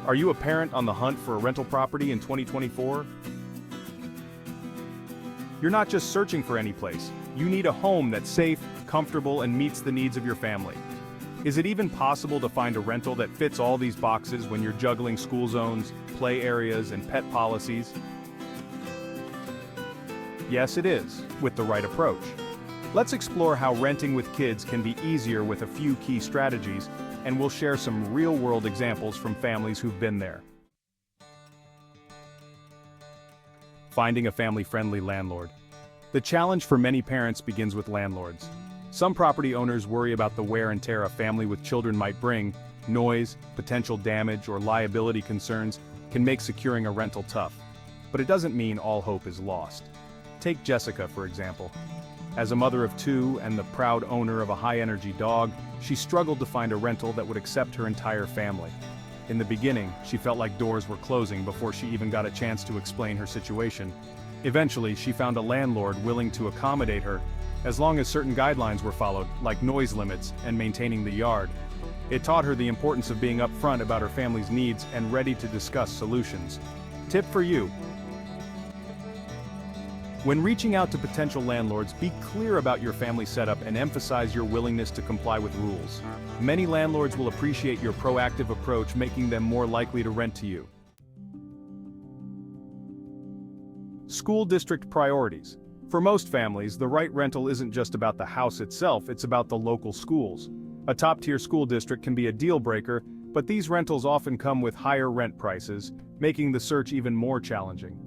Are you a parent on the hunt for a rental property in 2024? You're not just searching for any place. You need a home that's safe, comfortable, and meets the needs of your family. Is it even possible to find a rental that fits all these boxes when you're juggling school zones, play areas, and pet policies? Yes, it is, with the right approach. Let's explore how renting with kids can be easier with a few key strategies, and we'll share some real-world examples from families who've been there. Finding a family-friendly landlord. The challenge for many parents begins with landlords. Some property owners worry about the wear and tear a family with children might bring. Noise, potential damage, or liability concerns can make securing a rental tough. But it doesn't mean all hope is lost. Take Jessica, for example. As a mother of two and the proud owner of a high-energy dog, she struggled to find a rental that would accept her entire family. In the beginning, she felt like doors were closing before she even got a chance to explain her situation. Eventually, she found a landlord willing to accommodate her, as long as certain guidelines were followed, like noise limits and maintaining the yard. It taught her the importance of being upfront about her family's needs and ready to discuss solutions. Tip for you: when reaching out to potential landlords, be clear about your family setup and emphasize your willingness to comply with rules. Many landlords will appreciate your proactive approach, making them more likely to rent to you. School district priorities. For most families, the right rental isn't just about the house itself, it's about the local schools. A top-tier school district can be a deal breaker, but these rentals often come with higher rent prices, making the search even more challenging.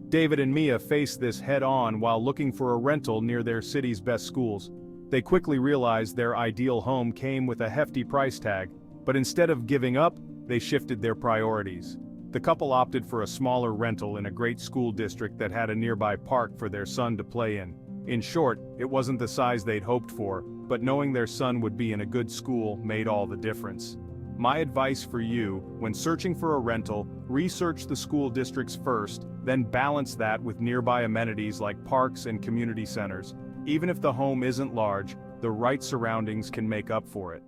David and Mia faced this head-on while looking for a rental near their city's best schools. They quickly realized their ideal home came with a hefty price tag, but instead of giving up, they shifted their priorities. The couple opted for a smaller rental in a great school district that had a nearby park for their son to play in. In short, it wasn't the size they'd hoped for, but knowing their son would be in a good school made all the difference. My advice for you, when searching for a rental, research the school districts first, then balance that with nearby amenities like parks and community centers. Even if the home isn't large, the right surroundings can make up for it.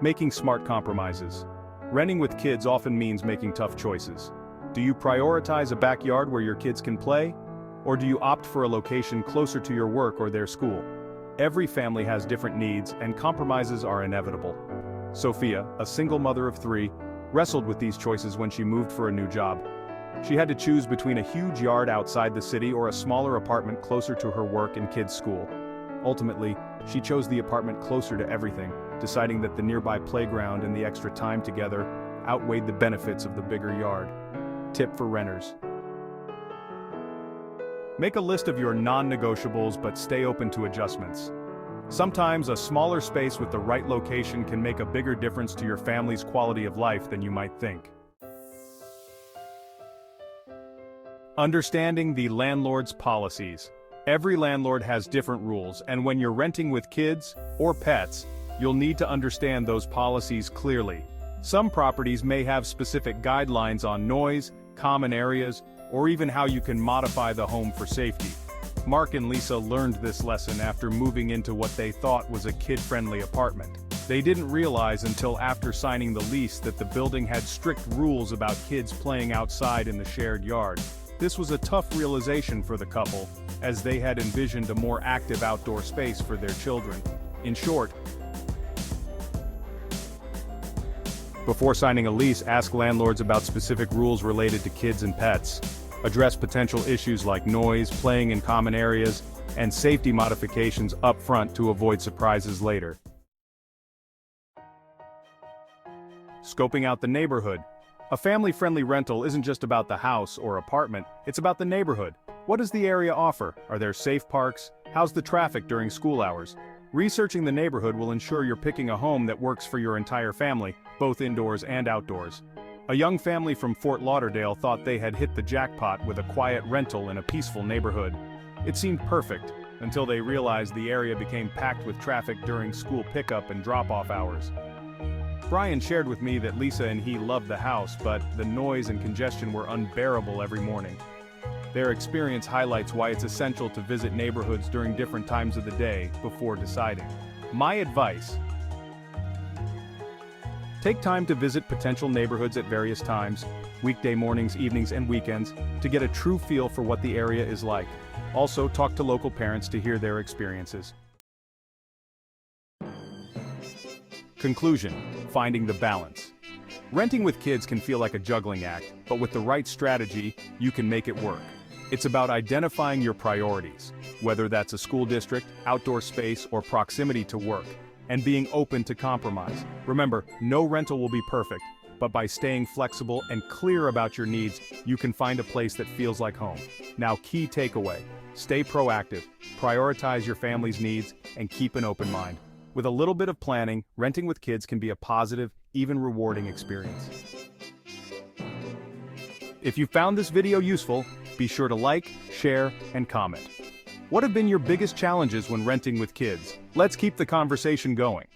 Making smart compromises. Renting with kids often means making tough choices. Do you prioritize a backyard where your kids can play? Or do you opt for a location closer to your work or their school? Every family has different needs, and compromises are inevitable. Sophia, a single mother of three, wrestled with these choices when she moved for a new job. She had to choose between a huge yard outside the city or a smaller apartment closer to her work and kids' school. Ultimately, she chose the apartment closer to everything, deciding that the nearby playground and the extra time together outweighed the benefits of the bigger yard. Tip for renters: make a list of your non-negotiables, but stay open to adjustments. Sometimes a smaller space with the right location can make a bigger difference to your family's quality of life than you might think. Understanding the landlord's policies. Every landlord has different rules, and when you're renting with kids or pets, you'll need to understand those policies clearly. Some properties may have specific guidelines on noise, common areas, or even how you can modify the home for safety. Mark and Lisa learned this lesson after moving into what they thought was a kid-friendly apartment. They didn't realize until after signing the lease that the building had strict rules about kids playing outside in the shared yard. This was a tough realization for the couple, as they had envisioned a more active outdoor space for their children. In short, before signing a lease, ask landlords about specific rules related to kids and pets. Address potential issues like noise, playing in common areas, and safety modifications up front to avoid surprises later. Scoping out the neighborhood. A family-friendly rental isn't just about the house or apartment, it's about the neighborhood. What does the area offer? Are there safe parks? How's the traffic during school hours? Researching the neighborhood will ensure you're picking a home that works for your entire family, both indoors and outdoors. A young family from Fort Lauderdale thought they had hit the jackpot with a quiet rental in a peaceful neighborhood. It seemed perfect, until they realized the area became packed with traffic during school pickup and drop-off hours. Brian shared with me that Lisa and he loved the house, but the noise and congestion were unbearable every morning. Their experience highlights why it's essential to visit neighborhoods during different times of the day before deciding. My advice: Take time to visit potential neighborhoods at various times, weekday mornings, evenings, and weekends, to get a true feel for what the area is like. Also, talk to local parents to hear their experiences. Conclusion: finding the balance. Renting with kids can feel like a juggling act, but with the right strategy, you can make it work. It's about identifying your priorities, whether that's a school district, outdoor space, or proximity to work, and being open to compromise. Remember, no rental will be perfect, but by staying flexible and clear about your needs, you can find a place that feels like home. Now, key takeaway: stay proactive, prioritize your family's needs, and keep an open mind. With a little bit of planning, renting with kids can be a positive, even rewarding experience. If you found this video useful, be sure to like, share, and comment. What have been your biggest challenges when renting with kids? Let's keep the conversation going.